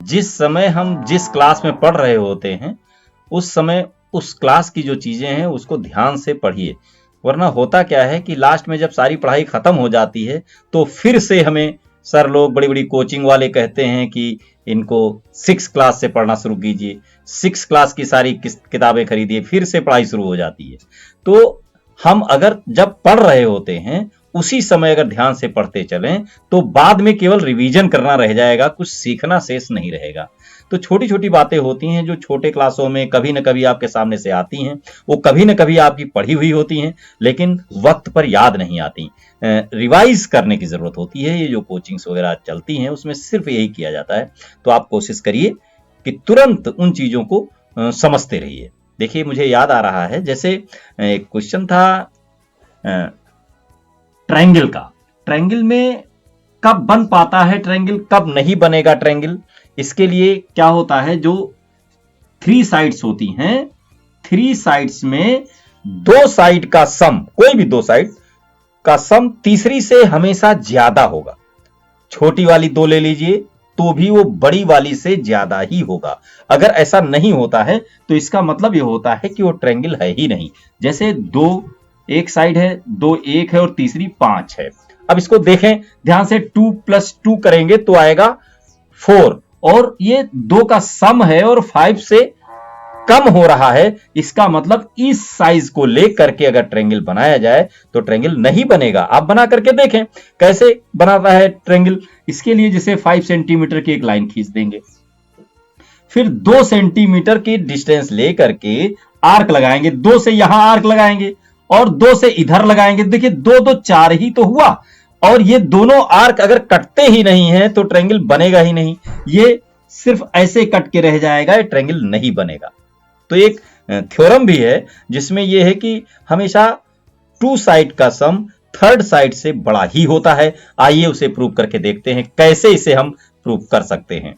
जिस समय हम जिस क्लास में पढ़ रहे होते हैं उस समय उस क्लास की जो चीजें हैं उसको ध्यान से पढ़िए, वरना होता क्या है कि लास्ट में जब सारी पढ़ाई खत्म हो जाती है तो फिर से हमें सर लोग बड़ी बड़ी कोचिंग वाले कहते हैं कि इनको 6 क्लास से पढ़ना शुरू कीजिए, 6 क्लास की सारी किताबें खरीदिए, फिर से पढ़ाई शुरू हो जाती है। तो हम अगर जब पढ़ रहे होते हैं उसी समय अगर ध्यान से पढ़ते चलें तो बाद में केवल रिवीजन करना रह जाएगा, कुछ सीखना शेष नहीं रहेगा। तो छोटी छोटी बातें होती हैं जो छोटे क्लासों में कभी न कभी आपके सामने से आती हैं, वो कभी न कभी आपकी पढ़ी हुई होती हैं लेकिन वक्त पर याद नहीं आती, रिवाइज करने की जरूरत होती है। ये जो कोचिंग्स वगैरह चलती हैं उसमें सिर्फ यही किया जाता है। तो आप कोशिश करिए कि तुरंत उन चीजों को समझते रहिए। देखिए मुझे याद आ रहा है, जैसे एक क्वेश्चन था ट्रायंगल का, ट्रायंगल में कब बन पाता है ट्रायंगल, कब नहीं बनेगा ट्रायंगल। इसके लिए क्या होता है, जो 3 साइड्स होती हैं, 3 साइड्स में 2 साइड का सम, कोई भी 2 साइड का सम तीसरी से हमेशा ज्यादा होगा। छोटी वाली 2 ले लीजिए तो भी वो बड़ी वाली से ज्यादा ही होगा। अगर ऐसा नहीं होता है तो इसका मतलब ये होता है कि वो ट्रायंगल है ही नहीं। जैसे 2 एक साइड है, 2 1 है और तीसरी 5 है। अब इसको देखें ध्यान से, 2 + 2 करेंगे तो आएगा 4, और ये 2 का सम है और 5 से कम हो रहा है। इसका मतलब इस साइज को लेकर के अगर ट्रायंगल बनाया जाए तो ट्रायंगल नहीं बनेगा। आप बना करके देखें कैसे बनाता है ट्रायंगल। इसके लिए जैसे 5 सेंटीमीटर की एक लाइन खींच देंगे, फिर 2 सेंटीमीटर की डिस्टेंस लेकर के आर्क लगाएंगे, 2 से यहां आर्क लगाएंगे और 2 से इधर लगाएंगे। देखिए 2 2 4 ही तो हुआ, और ये दोनों आर्क अगर कटते ही नहीं है तो ट्रायंगल बनेगा ही नहीं। ये सिर्फ ऐसे कट के रह जाएगा, ट्रायंगल नहीं बनेगा। तो एक थ्योरम भी है जिसमें यह है कि हमेशा 2 साइड का सम 3rd साइड से बड़ा ही होता है। आइए उसे प्रूव करके देखते हैं, कैसे इसे हम प्रूव कर सकते हैं।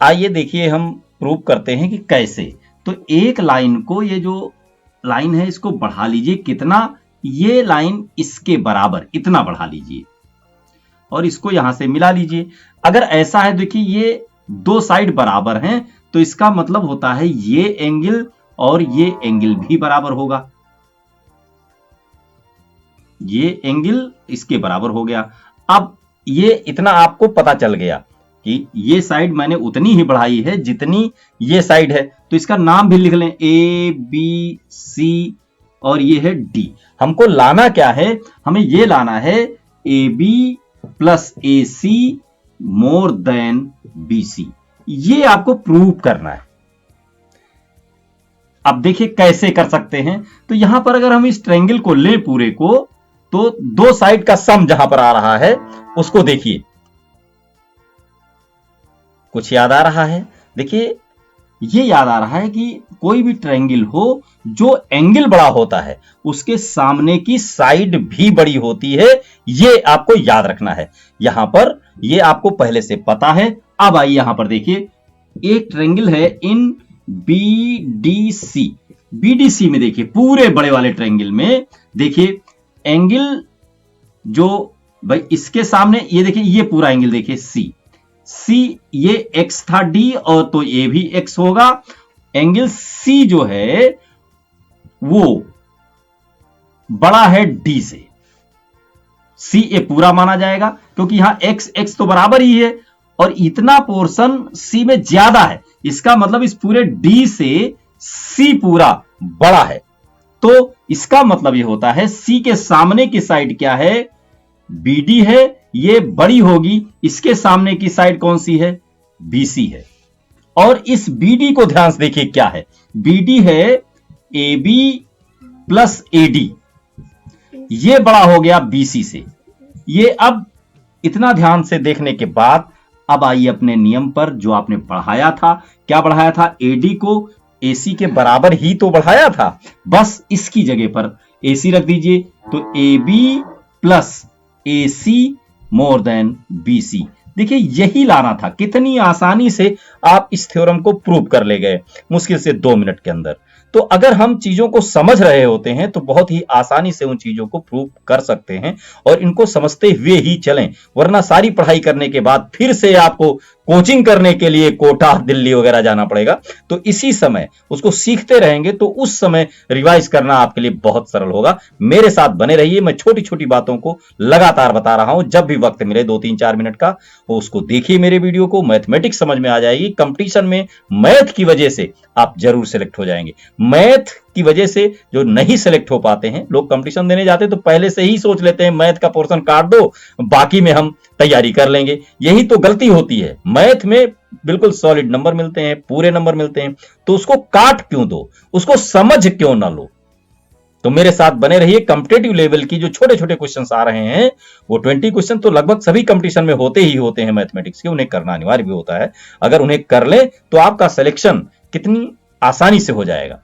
आइए देखिए हम प्रूव करते हैं कि कैसे। तो एक लाइन को, ये जो लाइन है इसको बढ़ा लीजिए, कितना, ये लाइन इसके बराबर इतना बढ़ा लीजिए और इसको यहां से मिला लीजिए। अगर ऐसा है, देखिए ये 2 साइड बराबर हैं तो इसका मतलब होता है ये एंगल और ये एंगल भी बराबर होगा। ये एंगल इसके बराबर हो गया। अब ये इतना आपको पता चल गया कि ये साइड मैंने उतनी ही बढ़ाई है जितनी ये साइड है। तो इसका नाम भी लिख लें, ABC और ये है D। हमको लाना क्या है, हमें ये लाना है AB + AC > BC। ये आपको प्रूव करना है। अब देखिए कैसे कर सकते हैं। तो यहां पर अगर हम इस ट्रायंगल को लें पूरे को, तो 2 साइड का सम जहां पर आ रहा है उसको देखिए, कुछ याद आ रहा है। देखिए ये याद आ रहा है कि कोई भी ट्रायंगल हो जो एंगल बड़ा होता है उसके सामने की साइड भी बड़ी होती है, ये आपको याद रखना है। यहां पर ये आपको पहले से पता है। अब आइए यहां पर देखिए, एक ट्रायंगल है इन BDC। BDC में देखिए, पूरे बड़े वाले ट्रायंगल में देखिए एंगल जो भाई इसके सामने, ये देखिए ये पूरा एंगल देखिए C ये x था D, और तो ये भी x होगा। एंगल C जो है वो बड़ा है D से, C ये पूरा माना जाएगा क्योंकि यहां x तो बराबर ही है और इतना पोर्शन C में ज्यादा है। इसका मतलब इस पूरे D से C पूरा बड़ा है। तो इसका मतलब ये होता है C के सामने की साइड क्या है, BD है, ये बड़ी होगी। इसके सामने की साइड कौन सी है, BC है। और इस BD को ध्यान से देखिए क्या है, BD है AB + AD, ये बड़ा हो गया BC से। ये अब इतना ध्यान से देखने के बाद अब आइए अपने नियम पर, जो आपने बढ़ाया था। क्या बढ़ाया था, AD को AC के बराबर ही तो बढ़ाया था, बस इसकी जगह पर AC रख दीजिए। तो AB + AC > BC। देखिए यही लाना था। कितनी आसानी से आप इस थ्योरम को प्रूव कर ले गए, मुश्किल से 2 मिनट के अंदर। तो अगर हम चीजों को समझ रहे होते हैं तो बहुत ही आसानी से उन चीजों को प्रूव कर सकते हैं और इनको समझते हुए ही चलें, वरना सारी पढ़ाई करने के बाद फिर से आपको कोचिंग करने के लिए कोटा, दिल्ली वगैरह जाना पड़ेगा। तो इसी समय उसको सीखते रहेंगे तो उस समय रिवाइज करना आपके लिए बहुत सरल होगा। मेरे साथ बने रहिए, मैं छोटी छोटी बातों को लगातार बता रहा हूं। जब भी वक्त मिले 2-3-4 मिनट का, वो उसको देखिए, मेरे वीडियो को, मैथमेटिक्स समझ में आ जाएगी। कंपटीशन में मैथ की वजह से आप जरूर सिलेक्ट हो जाएंगे। मैथ की वजह से जो नहीं सिलेक्ट हो पाते हैं, लोग कंपटीशन देने जाते तो पहले से ही सोच लेते हैं मैथ का पोर्शन काट दो, बाकी में हम तैयारी कर लेंगे। यही तो गलती होती है। मैथ में बिल्कुल सॉलिड नंबर मिलते हैं, पूरे नंबर मिलते हैं, तो उसको काट क्यों दो, उसको समझ क्यों ना लो। तो मेरे साथ बने रहिए। कॉम्पिटेटिव लेवल की जो छोटे छोटे क्वेश्चंस आ रहे हैं, वो 20 क्वेश्चन तो लगभग सभी कंपटीशन में होते ही होते हैं मैथमेटिक्स के, उन्हें करना अनिवार्य भी होता है। अगर उन्हें कर ले तो आपका सिलेक्शन कितनी आसानी से हो जाएगा।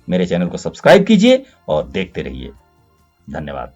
मेरे चैनल को सब्सक्राइब कीजिए और देखते रहिए। धन्यवाद।